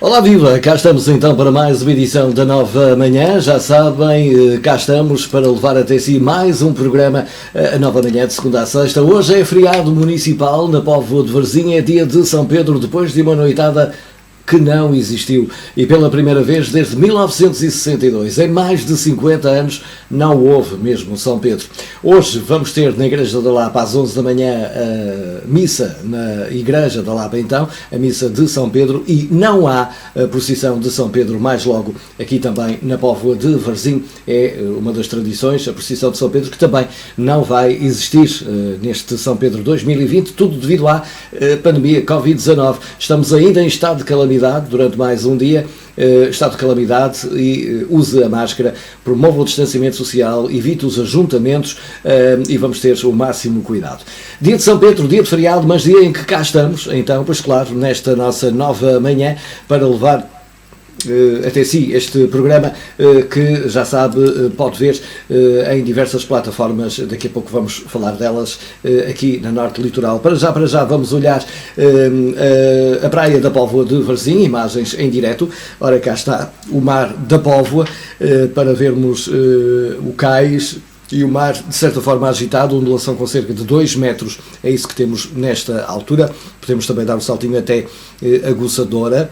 Olá viva, cá estamos então para mais uma edição da Nova Manhã. Já sabem, cá estamos para levar até si mais um programa, a Nova Manhã de segunda a sexta. Hoje é feriado municipal na Póvoa de Varzim, é dia de São Pedro, depois de uma noitada que não existiu. E pela primeira vez desde 1962, em mais de 50 anos, não houve mesmo São Pedro. Hoje vamos ter na Igreja da Lapa às 11 da manhã a missa na Igreja da Lapa, então, a missa de São Pedro, e não há a procissão de São Pedro mais logo aqui também na Póvoa de Varzim. É uma das tradições, a procissão de São Pedro, que também não vai existir neste São Pedro 2020, tudo devido à pandemia Covid-19. Estamos ainda em estado de calamidade durante mais um dia, estado de calamidade, e use a máscara, promova o distanciamento social, evite os ajuntamentos e vamos ter o máximo cuidado. Dia de São Pedro, dia de feriado, mas dia em que cá estamos, então, pois claro, nesta nossa nova manhã, para levar até si este programa que já sabe, pode ver em diversas plataformas. Daqui a pouco vamos falar delas aqui na Norte Litoral. Para já vamos olhar a praia da Póvoa de Varzim, imagens em direto. Ora, cá está o mar da Póvoa, para vermos o cais e o mar de certa forma agitado, ondulação com cerca de 2 metros, é isso que temos nesta altura. Podemos também dar um saltinho até a Aguçadora.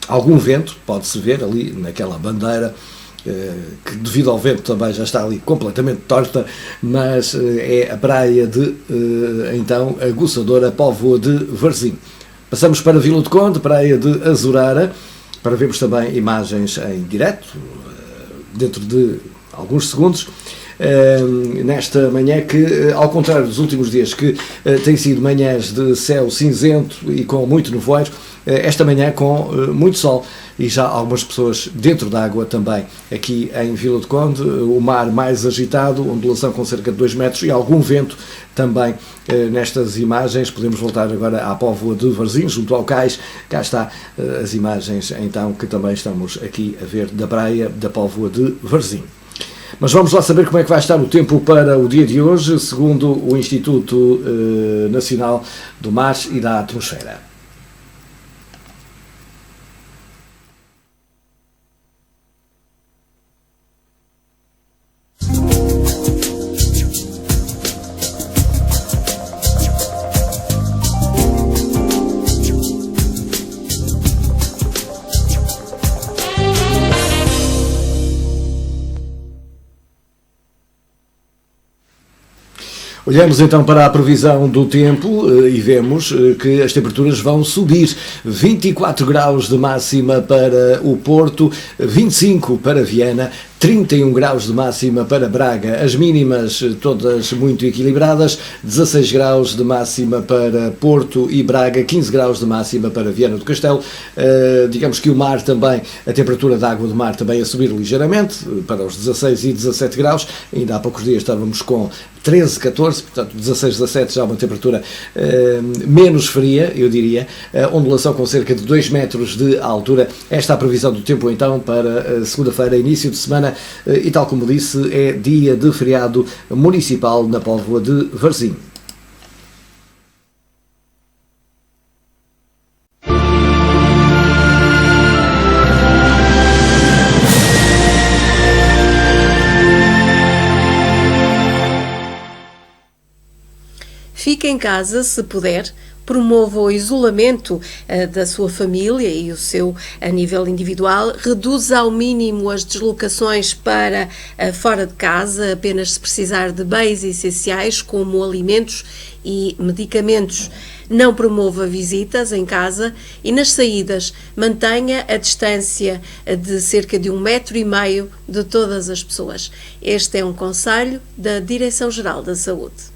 Algum vento, pode-se ver ali naquela bandeira, que devido ao vento também já está ali completamente torta, mas é a praia de, então, Aguçadora, Póvoa de Varzim. Passamos para Vila do Conde, praia de Azurara, para vermos também imagens em direto, dentro de alguns segundos. Nesta manhã que, ao contrário dos últimos dias, que têm sido manhãs de céu cinzento e com muito nevoeiro, esta manhã com muito sol e já algumas pessoas dentro da água também, aqui em Vila do Conde, o mar mais agitado, ondulação com cerca de 2 metros e algum vento também nestas imagens. Podemos voltar agora à Póvoa de Varzim, junto ao cais. Cá está as imagens então que também estamos aqui a ver da praia da Póvoa de Varzim. Mas vamos lá saber como é que vai estar o tempo para o dia de hoje, segundo o Instituto Nacional do Mar e da Atmosfera. Olhamos então para a previsão do tempo e vemos que as temperaturas vão subir. 24 graus de máxima para o Porto, 25 para Viana, 31 graus de máxima para Braga, as mínimas todas muito equilibradas, 16 graus de máxima para Porto e Braga, 15 graus de máxima para Viana do Castelo. Digamos que o mar também, a temperatura da água do mar também a subir ligeiramente, para os 16 e 17 graus, ainda há poucos dias estávamos com 13, 14, portanto 16, 17 já uma temperatura menos fria, eu diria, ondulação com cerca de 2 metros de altura. Esta é a previsão do tempo então para segunda-feira, início de semana, e tal como disse, é dia de feriado municipal na Póvoa de Varzim. Fique em casa se puder, promova o isolamento da sua família e o seu a nível individual, reduza ao mínimo as deslocações para fora de casa, apenas se precisar de bens essenciais como alimentos e medicamentos. Não promova visitas em casa e nas saídas mantenha a distância de cerca de 1,5 metro de todas as pessoas. Este é um conselho da Direção-Geral da Saúde.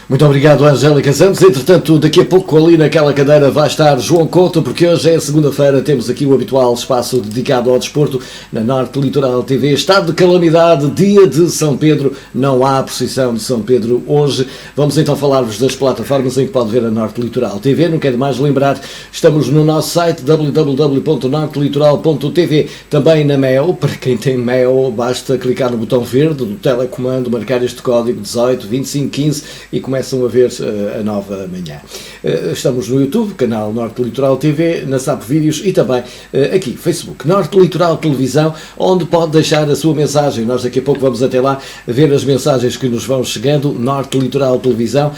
Muito obrigado, Angélica Santos. Entretanto, daqui a pouco ali naquela cadeira vai estar João Couto, porque hoje é segunda-feira, temos aqui o habitual espaço dedicado ao desporto na Norte Litoral TV. Estado de calamidade, dia de São Pedro, não há procissão de São Pedro hoje. Vamos então falar-vos das plataformas em que pode ver a Norte Litoral TV. Não quero mais lembrar, estamos no nosso site www.nortelitoral.tv, também na Mel. Para quem tem Mel, basta clicar no botão verde do telecomando, marcar este código 18 25 15 e começar começam a ver a nova manhã. Estamos no YouTube, canal Norte Litoral TV, na SAP Vídeos e também aqui, Facebook, Norte Litoral Televisão, onde pode deixar a sua mensagem. Nós daqui a pouco vamos até lá ver as mensagens que nos vão chegando. Norte Litoral Televisão,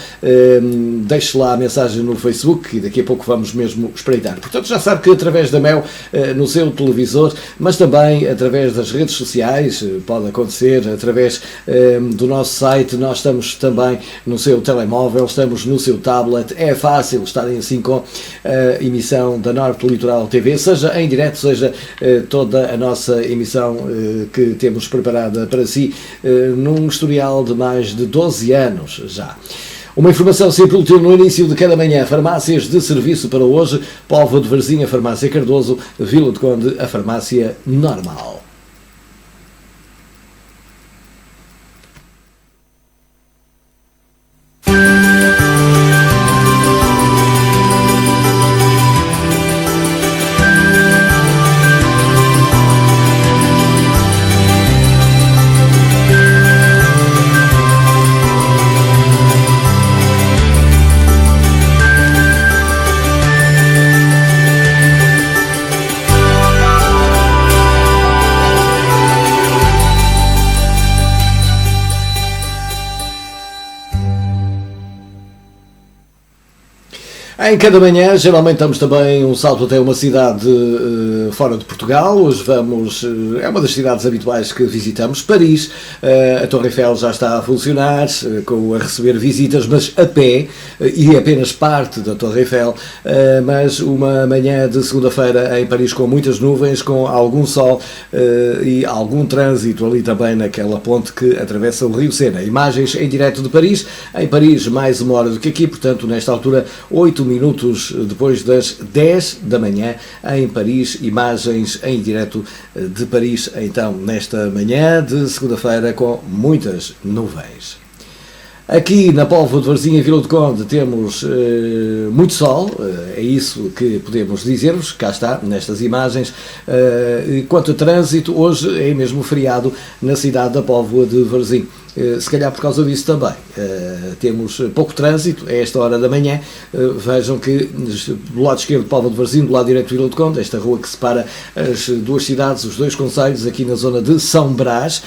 deixe lá a mensagem no Facebook e daqui a pouco vamos mesmo espreitar. Portanto, já sabe que através da MEL, no seu televisor, mas também através das redes sociais, pode acontecer através do nosso site, nós estamos também no seu telemóvel, estamos no seu tablet, é fácil estarem assim com a emissão da Norte Litoral TV, seja em direto, seja toda a nossa emissão que temos preparada para si, num historial de mais de 12 anos já. Uma informação sempre útil no início de cada manhã. Farmácias de serviço para hoje: Póvoa de Varzim, a Farmácia Cardoso; Vila de Conde, a Farmácia Normal. Em cada manhã, geralmente damos também um salto até uma cidade fora de Portugal. Hoje vamos, é uma das cidades habituais que visitamos, Paris. A Torre Eiffel já está a funcionar, a receber visitas, mas a pé, e apenas parte da Torre Eiffel, mas uma manhã de segunda-feira em Paris com muitas nuvens, com algum sol e algum trânsito ali também naquela ponte que atravessa o Rio Sena. Imagens em direto de Paris. Em Paris, mais uma hora do que aqui, portanto, nesta altura, 8 minutos depois das 10 da manhã em Paris, imagens em direto de Paris, então, nesta manhã de segunda-feira com muitas nuvens. Aqui na Póvoa de Varzim, em Vila de Conde, temos muito sol, é isso que podemos dizer-vos, cá está, nestas imagens. Quanto a trânsito, hoje é mesmo feriado na cidade da Póvoa de Varzim. Se calhar por causa disso também. Temos pouco trânsito a esta hora da manhã. Vejam que do lado esquerdo de Póvoa de Varzim, do lado direito de Vila de Conde, esta rua que separa as duas cidades, os dois concelhos, aqui na zona de São Brás,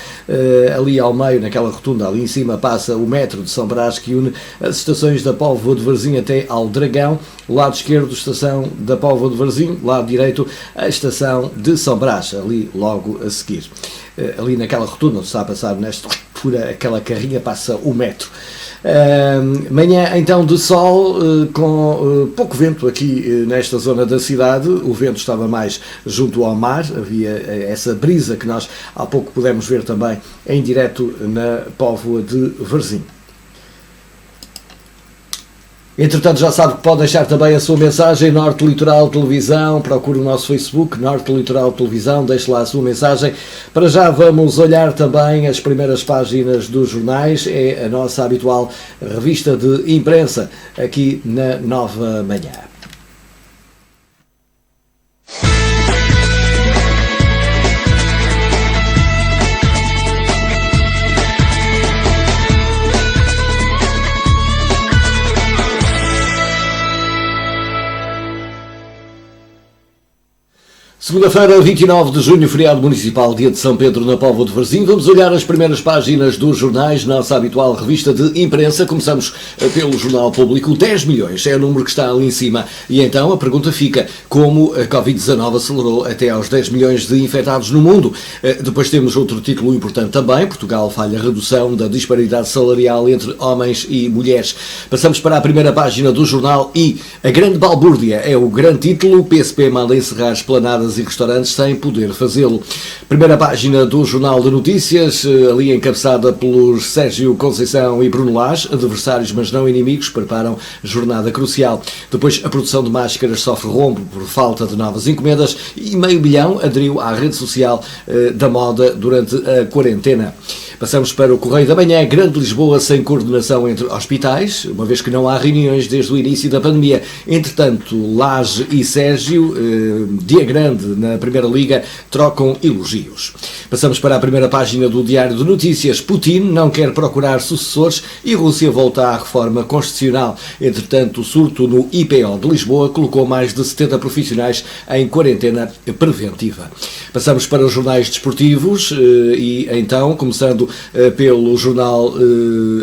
ali ao meio, naquela rotunda, ali em cima, passa o metro de São Brás, que une as estações da Póvoa de Varzim até ao Dragão. Lado esquerdo, estação da Póvoa de Varzim; lado direito, a estação de São Brás, ali logo a seguir. Ali naquela rotunda, onde está a passar por aquela carrinha, passa o metro. Manhã então de sol, com pouco vento aqui nesta zona da cidade. O vento estava mais junto ao mar, havia essa brisa que nós há pouco pudemos ver também em direto na Póvoa de Varzim. Entretanto, já sabe que pode deixar também a sua mensagem. Norte Litoral Televisão, procure o nosso Facebook, Norte Litoral Televisão, deixe lá a sua mensagem. Para já vamos olhar também as primeiras páginas dos jornais, é a nossa habitual revista de imprensa aqui na Nova Manhã. Segunda-feira, 29 de junho, feriado municipal, dia de São Pedro na Póvoa de Varzim. Vamos olhar as primeiras páginas dos jornais, nossa habitual revista de imprensa. Começamos pelo Jornal Público. 10 milhões é o número que está ali em cima. E então a pergunta fica: como a Covid-19 acelerou até aos 10 milhões de infectados no mundo? Depois temos outro título importante também: Portugal falha a redução da disparidade salarial entre homens e mulheres. Passamos para a primeira página do jornal e a grande balbúrdia é o grande título: PSP manda encerrar esplanadas e restaurantes sem poder fazê-lo. Primeira página do Jornal de Notícias, ali encabeçada pelos Sérgio Conceição e Bruno Lage. Adversários, mas não inimigos, preparam jornada crucial. Depois, a produção de máscaras sofre rombo por falta de novas encomendas e 500 mil aderiu à rede social da moda durante a quarentena. Passamos para o Correio da Manhã. Grande Lisboa sem coordenação entre hospitais, uma vez que não há reuniões desde o início da pandemia. Entretanto, Lage e Sérgio, dia grande na Primeira Liga, trocam elogios. Passamos para a primeira página do Diário de Notícias. Putin não quer procurar sucessores e Rússia volta à reforma constitucional. Entretanto, o surto no IPO de Lisboa colocou mais de 70 profissionais em quarentena preventiva. Passamos para os jornais desportivos e então, começando pelo jornal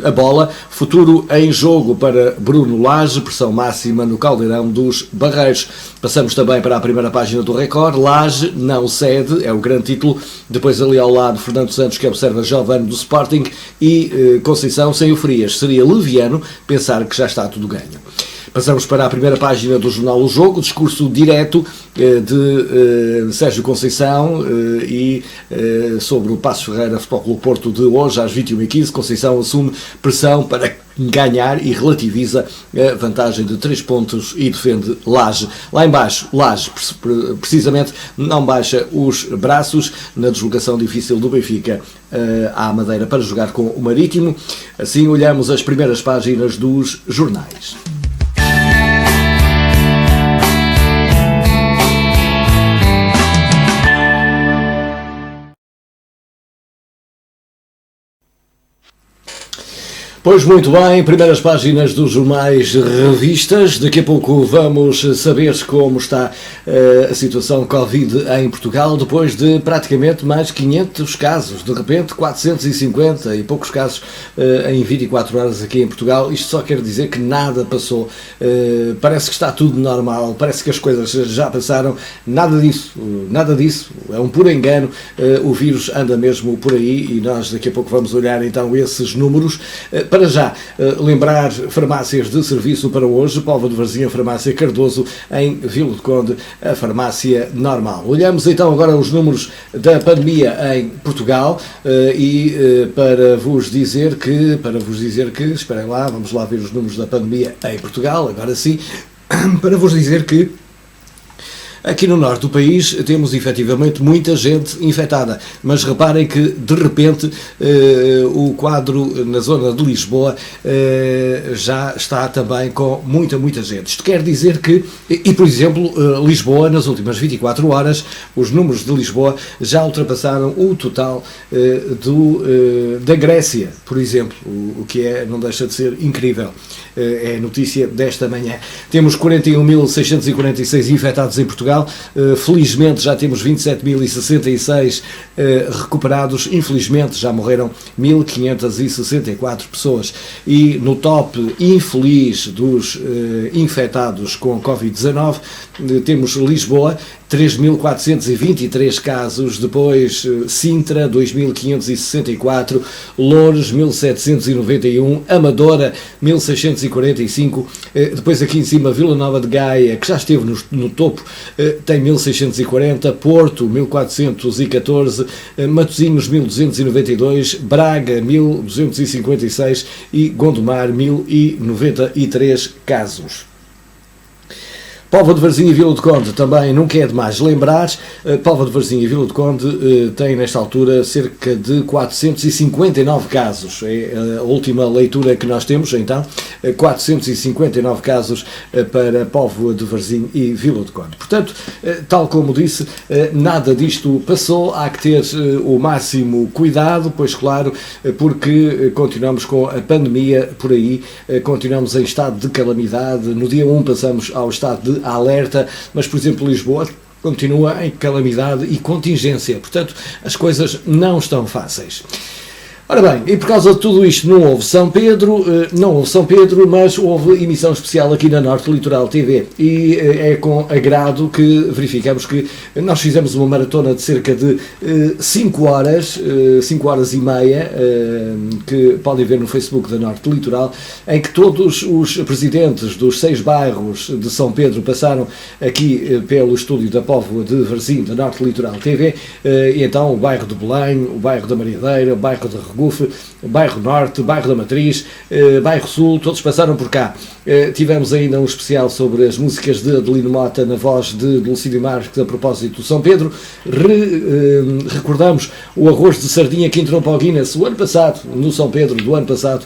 A Bola, futuro em jogo para Bruno Lage, pressão máxima no caldeirão dos Barreiros. Passamos também para a primeira página do Record. Lage não cede, é o grande título. Depois ali ao lado, Fernando Santos, que observa Giovane do Sporting, e Conceição sem o Frias. Seria leviano pensar que já está tudo ganho. Passamos para a primeira página do jornal O Jogo, discurso direto de Sérgio Conceição e sobre o Passos Ferreira Futebol Clube Porto de hoje às 21h15. Conceição assume pressão para ganhar e relativiza a vantagem de 3 pontos e defende Lage. Lá embaixo, Lage precisamente não baixa os braços na deslocação difícil do Benfica à Madeira para jogar com o Marítimo. Assim olhamos as primeiras páginas dos jornais. Pois muito bem, primeiras páginas dos jornais revistas. Daqui a pouco vamos saber como está a situação Covid em Portugal, depois de praticamente mais 500 casos, de repente 450 e poucos casos em 24 horas aqui em Portugal. Isto só quer dizer que nada passou, parece que está tudo normal, parece que as coisas já passaram, nada disso, é um puro engano, o vírus anda mesmo por aí e nós daqui a pouco vamos olhar então esses números. Para já, lembrar farmácias de serviço para hoje, Póvoa de Varzim, Farmácia Cardoso, em Vila do Conde, a farmácia normal. Olhamos então agora os números da pandemia em Portugal e para vos dizer que, esperem lá, vamos lá ver os números da pandemia em Portugal, agora sim, para vos dizer que aqui no norte do país temos efetivamente muita gente infectada, mas reparem que de repente o quadro na zona de Lisboa já está também com muita gente. Isto quer dizer que, por exemplo, Lisboa nas últimas 24 horas, os números de Lisboa já ultrapassaram o total da Grécia, por exemplo, o que não deixa de ser incrível. É a notícia desta manhã. Temos 41.646 infectados em Portugal. Felizmente já temos 27.066 recuperados. Infelizmente já morreram 1.564 pessoas. E no top infeliz dos infectados com Covid-19 temos Lisboa, 3.423 casos, depois Sintra, 2.564, Loures, 1.791, Amadora, 1.645, depois aqui em cima Vila Nova de Gaia, que já esteve no topo, tem 1.640, Porto, 1.414, Matosinhos, 1.292, Braga, 1.256 e Gondomar, 1.093 casos. Póvoa de Varzim e Vila do Conde também nunca é demais lembrar. Póvoa de Varzim e Vila do Conde têm nesta altura cerca de 459 casos. É a última leitura que nós temos, então, 459 casos para Póvoa de Varzim e Vila do Conde. Portanto, tal como disse, nada disto passou, há que ter o máximo cuidado, pois claro, porque continuamos com a pandemia por aí, continuamos em estado de calamidade. No dia 1 passamos ao estado de alerta, mas por exemplo Lisboa continua em calamidade e contingência, portanto as coisas não estão fáceis. Ora bem, e por causa de tudo isto não houve São Pedro, mas houve emissão especial aqui na Norte Litoral TV e é com agrado que verificamos que nós fizemos uma maratona de cerca de 5 horas e meia, que podem ver no Facebook da Norte Litoral, em que todos os presidentes dos 6 bairros de São Pedro passaram aqui pelo estúdio da Póvoa de Varzim da Norte Litoral TV, e então o bairro de Belém, o bairro da Mariadeira, o bairro de Regufe, Bairro Norte, Bairro da Matriz, Bairro Sul, todos passaram por cá. Tivemos ainda um especial sobre as músicas de Adelino Mota na voz de Dulcídio Marques a propósito do São Pedro. Recordamos o arroz de sardinha que entrou para o Guinness o ano passado, no São Pedro do ano passado,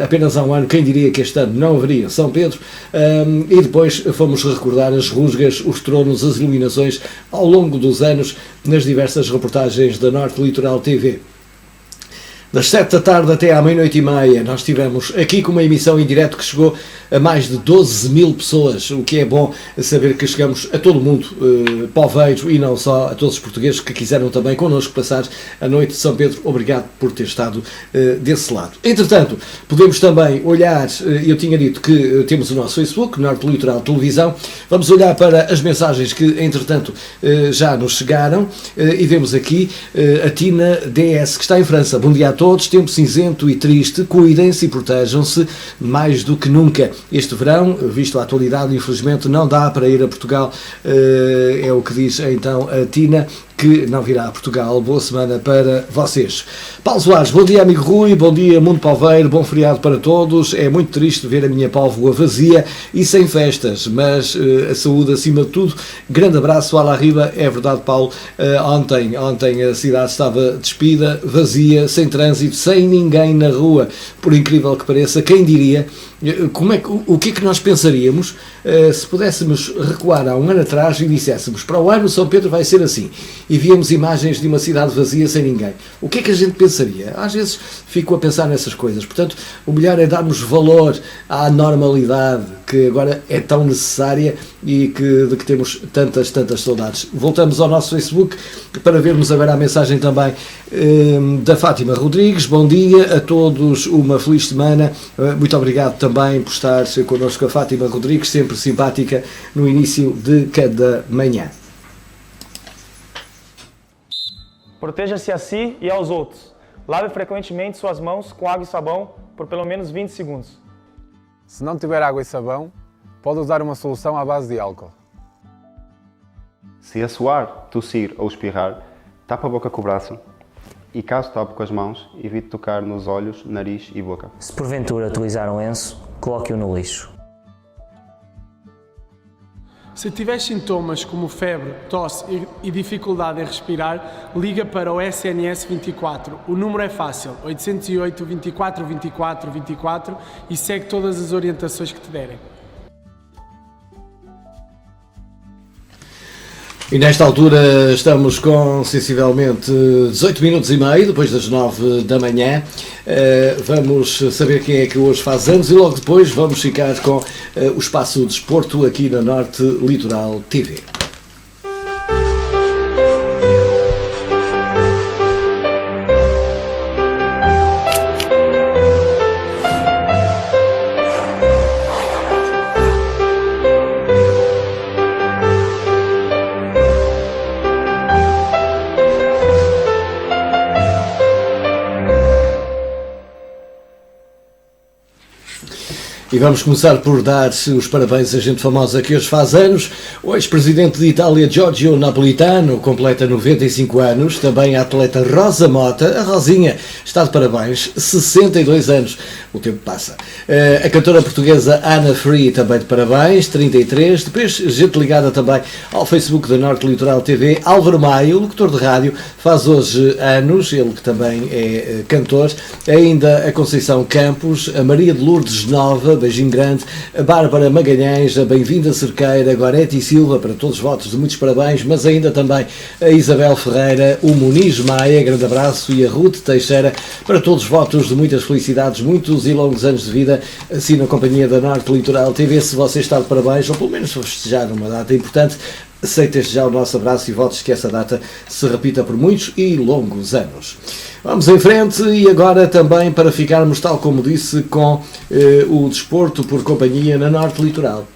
apenas há um ano, quem diria que este ano não haveria São Pedro, e depois fomos recordar as rusgas, os tronos, as iluminações ao longo dos anos nas diversas reportagens da Norte Litoral TV. Das 7 da tarde até à meia-noite e meia, nós estivemos aqui com uma emissão em direto que chegou a mais de 12 mil pessoas, o que é bom saber que chegamos a todo o mundo, poveiro, e não só a todos os portugueses que quiseram também connosco passar a noite de São Pedro. Obrigado por ter estado desse lado. Entretanto, podemos também olhar, eu tinha dito que temos o nosso Facebook, Norte Litoral Televisão, vamos olhar para as mensagens que, entretanto, já nos chegaram, e vemos aqui a Tina DS, que está em França. Bom dia a todos, tempo cinzento e triste, cuidem-se e protejam-se mais do que nunca. Este verão, visto a atualidade, infelizmente não dá para ir a Portugal, é o que diz então a Tina, que não virá a Portugal. Boa semana para vocês. Paulo Soares, bom dia amigo Rui, bom dia mundo palveiro, bom feriado para todos. É muito triste ver a minha Póvoa vazia e sem festas, mas a saúde acima de tudo. Grande abraço, ala arriba. É verdade, Paulo, ontem a cidade estava despida, vazia, sem trânsito, sem ninguém na rua, por incrível que pareça. Quem diria? O que é que nós pensaríamos se pudéssemos recuar há um ano atrás e disséssemos para o ano São Pedro vai ser assim, e víamos imagens de uma cidade vazia sem ninguém? O que é que a gente pensaria? Às vezes fico a pensar nessas coisas. Portanto, o melhor é darmos valor à normalidade que agora é tão necessária e de que temos tantas saudades. Voltamos ao nosso Facebook para vermos agora a mensagem também da Fátima Rodrigues. Bom dia a todos, uma feliz semana. Muito obrigado também por estar connosco, a Fátima Rodrigues, sempre simpática no início de cada manhã. Proteja-se a si e aos outros. Lave frequentemente suas mãos com água e sabão por pelo menos 20 segundos. Se não tiver água e sabão, pode usar uma solução à base de álcool. Se assoar, tossir ou espirrar, tapa a boca com o braço e, caso tape com as mãos, evite tocar nos olhos, nariz e boca. Se porventura utilizar um lenço, coloque-o no lixo. Se tiver sintomas como febre, tosse e dificuldade em respirar, liga para o SNS 24. O número é fácil, 808 24 24 24, e segue todas as orientações que te derem. E nesta altura estamos com sensivelmente 18 minutos e meio, depois das 9 da manhã. Vamos saber quem é que hoje faz anos e logo depois vamos ficar com o Espaço Desporto aqui na Norte Litoral TV. E vamos começar por dar os parabéns a gente famosa que hoje faz anos. O ex-presidente de Itália, Giorgio Napolitano, completa 95 anos. Também a atleta Rosa Mota, a Rosinha, está de parabéns, 62 anos. O tempo passa. A cantora portuguesa Ana Free, também de parabéns, 33. Depois, gente ligada também ao Facebook da Norte Litoral TV. Álvaro Maio, locutor de rádio, faz hoje anos, ele que também é cantor. Ainda a Conceição Campos, a Maria de Lourdes Nova, beijinho grande, a Bárbara Magalhães, a Bem-vinda Cerqueira, a Gorete Silva, para todos os votos de muitos parabéns, mas ainda também a Isabel Ferreira, o Muniz Maia, grande abraço, e a Ruth Teixeira, para todos os votos de muitas felicidades, muitos e longos anos de vida, assim na companhia da Norte Litoral TV. Se você está de parabéns, ou pelo menos festejar uma data importante, aceite já o nosso abraço e votos que essa data se repita por muitos e longos anos. Vamos em frente e agora também para ficarmos, tal como disse, com o desporto por companhia na Norte Litoral.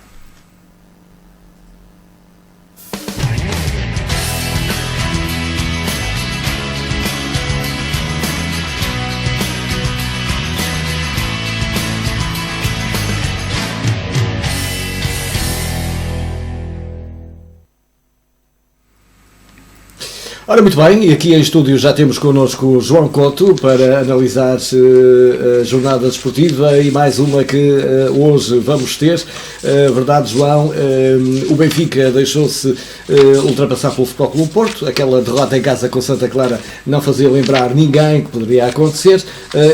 Ora, muito bem, e aqui em estúdio já temos connosco o João Couto para analisar a jornada desportiva e mais uma que hoje vamos ter. Verdade, João, o Benfica deixou-se ultrapassar pelo Futebol Clube Porto, aquela derrota em casa com Santa Clara não fazia lembrar ninguém que poderia acontecer,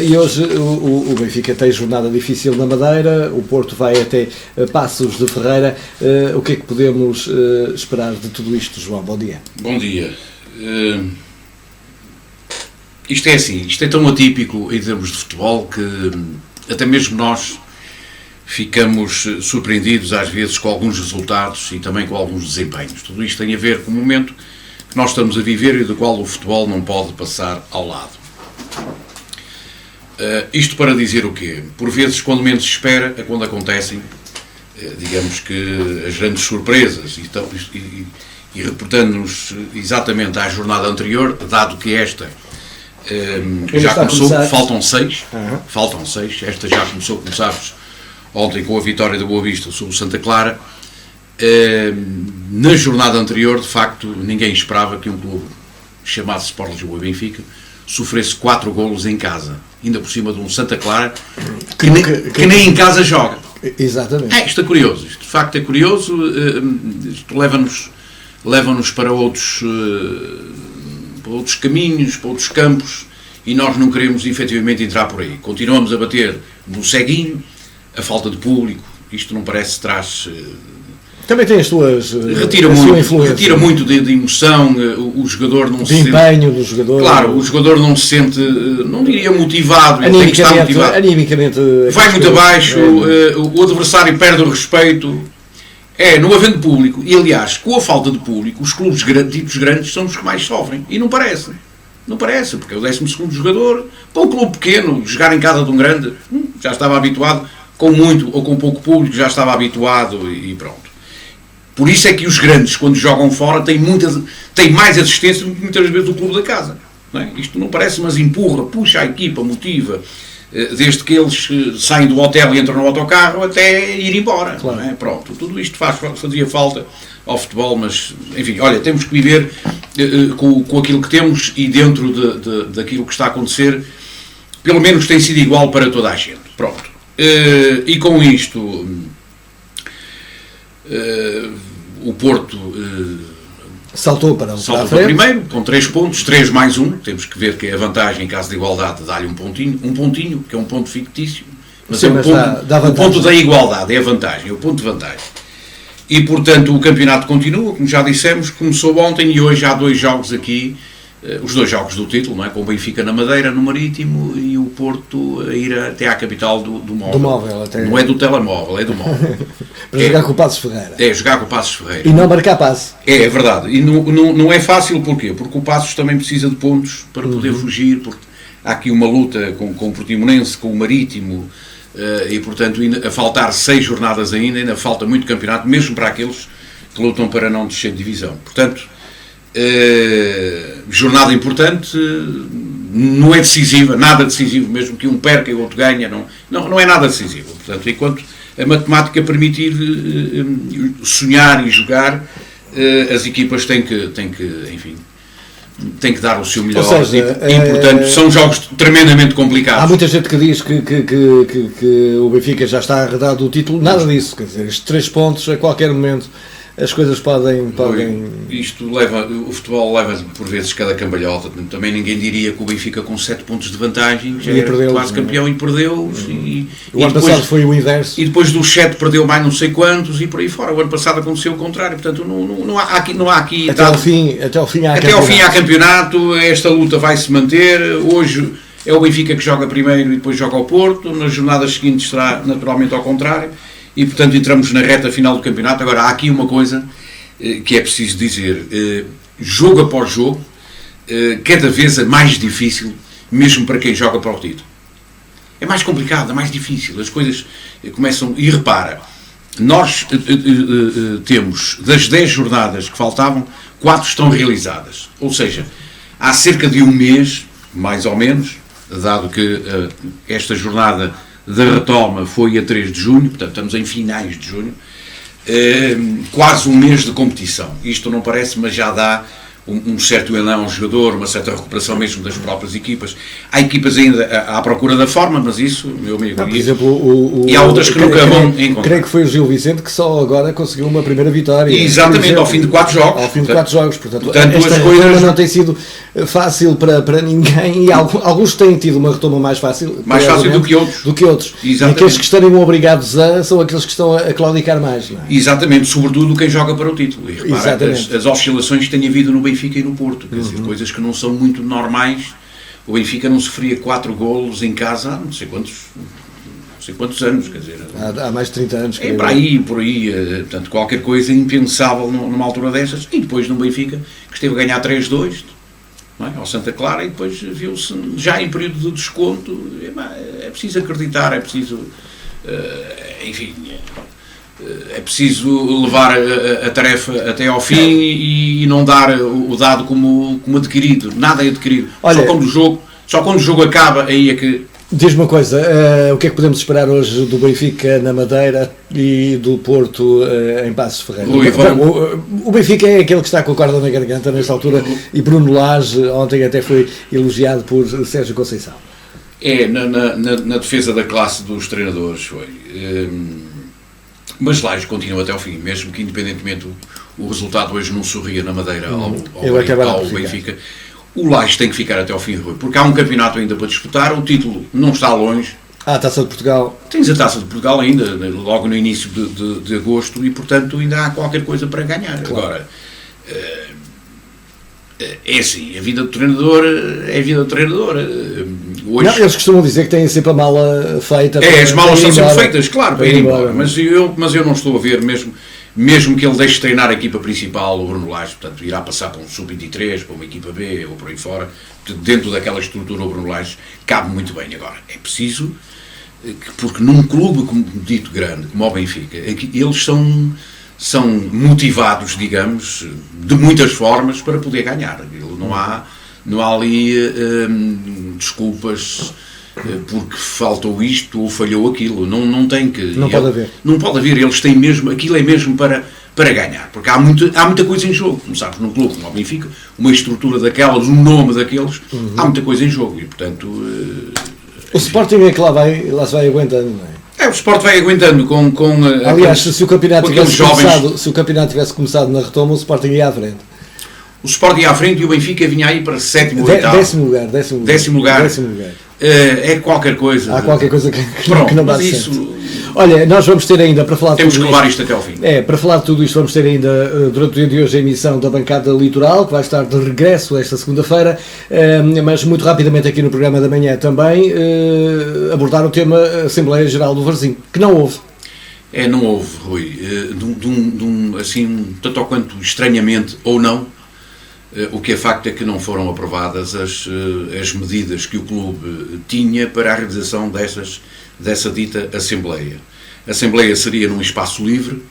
e hoje o Benfica tem jornada difícil na Madeira, o Porto vai até Passos de Ferreira. O que é que podemos esperar de tudo isto, João? Bom dia. Bom dia. Isto é assim, isto é tão atípico em termos de futebol que até mesmo nós ficamos surpreendidos às vezes com alguns resultados e também com alguns desempenhos. Tudo isto tem a ver com o momento que nós estamos a viver e do qual o futebol não pode passar ao lado. Isto para dizer o quê? Por vezes, quando menos se espera, é quando acontecem, digamos que as grandes surpresas, e reportando-nos exatamente à jornada anterior, dado que esta já começou, faltam 6, esta já começou, como sabes, ontem com a vitória da Boa Vista sobre o Santa Clara. Na jornada anterior, de facto, ninguém esperava que um clube chamado Sport Lisboa e Benfica sofresse 4 golos em casa, ainda por cima de um Santa Clara que nem em casa joga. Exatamente. Isto é curioso, isto de facto é curioso, isto leva-nos para outros caminhos, para outros campos, e nós não queremos efetivamente entrar por aí. Continuamos a bater no ceguinho, a falta de público, isto não parece traz... Também tem as suas... Retira muito de emoção, o jogador não se sente... empenho do jogador. Claro, o jogador não se sente, não diria motivado, ele tem que estar motivado. Animicamente... Vai muito abaixo, o adversário perde o respeito. Não havendo público, e aliás, com a falta de público, os clubes ditos grandes são os que mais sofrem. E não parece. Não parece, porque é o 12º jogador. Para um clube pequeno, jogar em casa de um grande, já estava habituado, com muito ou com pouco público, já estava habituado e pronto. Por isso é que os grandes, quando jogam fora, têm mais assistência do que muitas vezes o clube da casa. Não é? Isto não parece, mas empurra, puxa a equipa, motiva, desde que eles saem do hotel e entram no autocarro até ir embora. Claro. Não é? Pronto, tudo isto fazia falta ao futebol, mas, enfim, olha, temos que viver com aquilo que temos e dentro daquilo que está a acontecer, pelo menos tem sido igual para toda a gente. Pronto. E com isto... o Porto saltou para primeiro, com 3 pontos, 3 mais 1, temos que ver que a vantagem em caso de igualdade dá-lhe um pontinho, que é um ponto fictício, mas sim, é o ponto da igualdade, é a vantagem, é o ponto de vantagem. E portanto o campeonato continua, como já dissemos, começou ontem e hoje há 2 jogos aqui, os 2 jogos do título, não é? Com o Benfica na Madeira, no Marítimo, e o Porto a ir até à capital do móvel. Do móvel até. Não é do telemóvel, é do móvel. Para jogar com o Passos Ferreira. Jogar com o Passos Ferreira. E não marcar passe. É verdade. E não é fácil, porquê? Porque o Passos também precisa de pontos para poder fugir, porque há aqui uma luta com o Portimonense, com o Marítimo, e portanto a faltar 6 jornadas ainda falta muito campeonato, mesmo para aqueles que lutam para não descer de divisão. Portanto, jornada importante, não é decisiva, nada decisivo, mesmo que um perca e o outro ganha, não é nada decisivo. Portanto, enquanto a matemática permitir sonhar e jogar, as equipas têm que dar o seu melhor. Ou seja, e portanto, são jogos tremendamente complicados. Há muita gente que diz que o Benfica já está arredado do título, nada disso, quer dizer, estes 3 pontos a qualquer momento as coisas podem... Isto o futebol leva por vezes cada cambalhota. Também ninguém diria que o Benfica com 7 pontos de vantagem já era quase campeão e perdeu-os. O ano passado foi o inverso. E depois dos 7 perdeu mais não sei quantos e por aí fora. O ano passado aconteceu o contrário. Portanto, não há aqui até ao fim há campeonato. Esta luta vai se manter. Hoje é o Benfica que joga primeiro e depois joga ao Porto. Nas jornadas seguintes será naturalmente ao contrário. E, portanto, entramos na reta final do campeonato. Agora, há aqui uma coisa que é preciso dizer. Jogo após jogo, cada vez é mais difícil, mesmo para quem joga para o título. É mais complicado, é mais difícil. As coisas começam... E repara, nós temos, das 10 jornadas que faltavam, 4 estão realizadas. Ou seja, há cerca de um mês, mais ou menos, dado que esta jornada da retoma foi a 3 de junho, portanto estamos em finais de junho, quase um mês de competição. Isto não parece, mas já dá um certo elan ao jogador, uma certa recuperação mesmo das próprias equipas. Há equipas ainda à procura da forma, mas isso, meu amigo, Por exemplo, e há outras que nunca vão encontrar. Creio que foi o Gil Vicente que só agora conseguiu uma primeira vitória. Exatamente, ao fim de 4 jogos. Ao fim de 4 jogos, portanto as esta coisas retoma não tem sido fácil para ninguém, e alguns têm tido uma retoma mais fácil do que outros. E aqueles que estariam obrigados são aqueles que estão a claudicar mais, não é? Exatamente, sobretudo quem joga para o título. E repara, as oscilações que tem havido no Benfica e no Porto, quer dizer, coisas que não são muito normais. O Benfica não sofria 4 golos em casa há não sei quantos anos, quer dizer, há mais de 30 anos. É por aí, portanto, qualquer coisa impensável numa altura dessas. E depois no Benfica, que esteve a ganhar 3-2, não é? Ao Santa Clara, e depois viu-se já em período de desconto. É preciso acreditar, é preciso, enfim, é preciso levar a tarefa até ao fim e não dar o dado como adquirido. Nada é adquirido. Olha, só quando o jogo acaba, aí é que... Diz-me uma coisa, o que é que podemos esperar hoje do Benfica na Madeira e do Porto em Passos Ferreira? O Benfica é aquele que está com a corda na garganta nesta altura, e Bruno Lage ontem até foi elogiado por Sérgio Conceição. Na defesa da classe dos treinadores foi... Mas Lage continua até ao fim, mesmo que independentemente o resultado hoje não sorria na Madeira ao Benfica. O Lage tem que ficar até ao fim, Rui, porque há um campeonato ainda para disputar, o título não está longe. A Taça de Portugal. Tens a Taça de Portugal ainda, logo no início de agosto, e portanto ainda há qualquer coisa para ganhar. Claro. Agora, é assim, a vida do treinador é a vida do treinador. Hoje... Não, eles costumam dizer que têm sempre a mala feita. As malas são sempre feitas, claro, para ir embora. Mas eu não estou a ver, mesmo que ele deixe treinar a equipa principal, o Bruno Lage, portanto, irá passar para um sub-23, para uma equipa B ou por aí fora, dentro daquela estrutura o Bruno Lage cabe muito bem. Agora, é preciso, porque num clube como dito grande, como o Benfica, eles são motivados, digamos, de muitas formas para poder ganhar. Não há ali desculpas porque faltou isto ou falhou aquilo. Não tem que... Não pode haver. Não pode haver. Eles têm mesmo... Aquilo é mesmo para ganhar. Porque há muita coisa em jogo. Como sabes, num clube como o Benfica, uma estrutura daquelas, um nome daqueles, há muita coisa em jogo. E, portanto... o Sporting é que lá se vai aguentando, não é? O Sport vai aguentando com aliás, se o campeonato tivesse começado na retoma, o Sporting ia à frente. O Sport ia à frente e o Benfica vinha aí para 7º ou 8º. Décimo lugar. É qualquer coisa. Há qualquer coisa que não dá certo. Olha, nós vamos ter ainda, para falar de Temos tudo que levar isto até ao fim. para falar de tudo isto, vamos ter ainda durante o dia de hoje a emissão da Bancada Litoral, que vai estar de regresso esta segunda-feira, mas muito rapidamente aqui no programa da manhã também abordar o tema Assembleia Geral do Varzim, que não houve. Não houve, Rui. Assim, tanto ou quanto estranhamente ou não, o que é facto é que não foram aprovadas as medidas que o clube tinha para a realização dessa dita Assembleia. A Assembleia seria num espaço livre,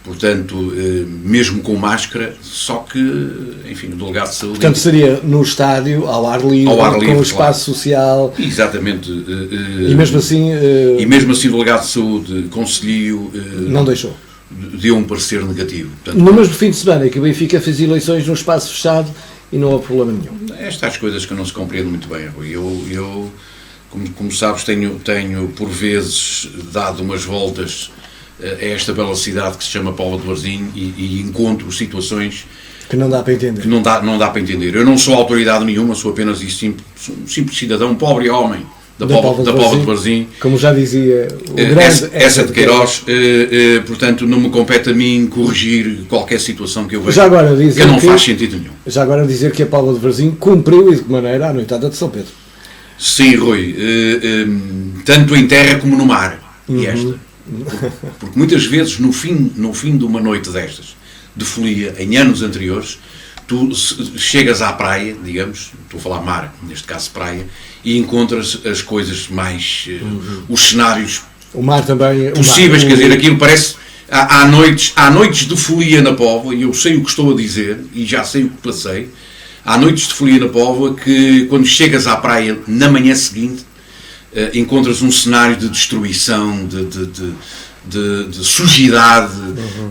portanto, mesmo com máscara, só que, enfim, o delegado de saúde... Portanto, seria no estádio, ao ar livre, com o espaço social... Exatamente. E mesmo assim... E mesmo assim o delegado de saúde, conselheiro... não deixou. Deu um parecer negativo. Portanto, no mesmo fim de semana que o Benfica fez eleições num espaço fechado e não houve problema nenhum. Estas coisas que eu não se compreendo muito bem, Rui. Eu como sabes, tenho por vezes dado umas voltas a esta bela cidade que se chama Póvoa de Varzim e encontro situações que não dá para entender. Que não dá para entender. Eu não sou autoridade nenhuma, sou apenas um simples cidadão, um pobre homem da Póvoa de Varzim. Como já dizia o grande essa de Queiroz, portanto não me compete a mim corrigir qualquer situação que eu veja, que não faz sentido nenhum. Já agora dizer que a Póvoa de Varzim cumpriu e de que maneira a noitada de São Pedro. Sim, Rui, tanto em terra como no mar, e esta. Porque muitas vezes no fim de uma noite destas, de folia, em anos anteriores, tu chegas à praia, digamos, estou a falar mar, neste caso praia, e encontras as coisas mais, os cenários o mar também, possíveis, quer dizer, aquilo parece, há noites de folia na Póvoa, e eu sei o que estou a dizer, e já sei o que passei, há noites de folia na Póvoa que quando chegas à praia na manhã seguinte, encontras um cenário de destruição, de sujidade,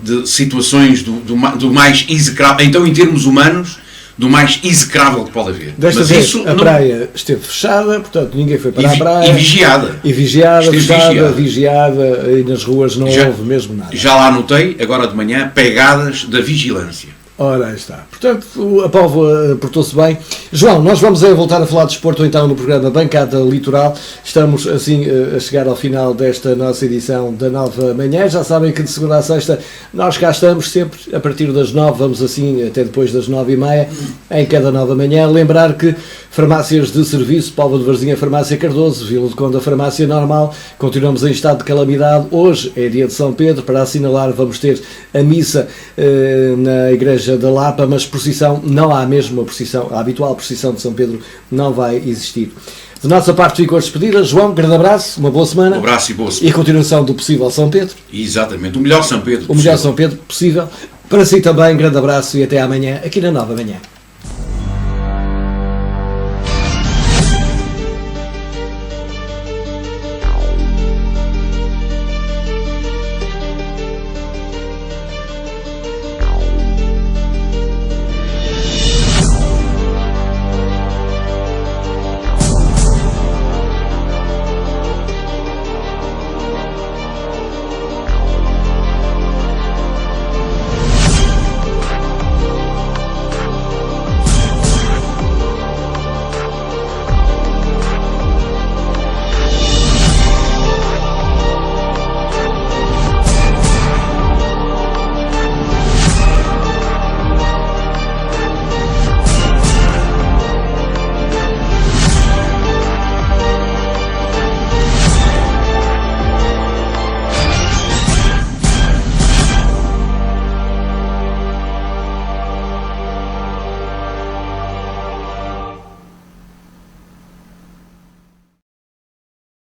de situações do mais execrável. Então, em termos humanos, do mais execrável que pode haver. Desta Mas vez isso a praia esteve fechada, portanto ninguém foi para a praia. E vigiada. E vigiada, Esteve fechada, vigiada, e nas ruas não houve mesmo nada. Já lá anotei, agora de manhã, pegadas da vigilância. Ora, aí está. Portanto, a Póvoa portou-se bem. João, nós vamos voltar a falar de desporto então no programa Bancada Litoral. Estamos assim a chegar ao final desta nossa edição da Nova Manhã. Já sabem que de segunda a sexta nós cá estamos sempre a partir das 9, vamos assim até depois das 9h30 em cada Nova Manhã. Lembrar que farmácias de serviço, Póvoa de Varzim, Farmácia Cardoso, Vila de Conde, Farmácia Normal, continuamos em estado de calamidade. Hoje é dia de São Pedro, para assinalar vamos ter a missa na Igreja da Lapa, mas procissão não há mesmo, a habitual procissão de São Pedro não vai existir. De nossa parte ficou a despedida. João, grande abraço, uma boa semana. Um abraço e boa semana. E a continuação do possível São Pedro. Exatamente, o melhor São Pedro possível. O melhor São Pedro possível. Para si também, grande abraço e até amanhã, aqui na Nova Manhã.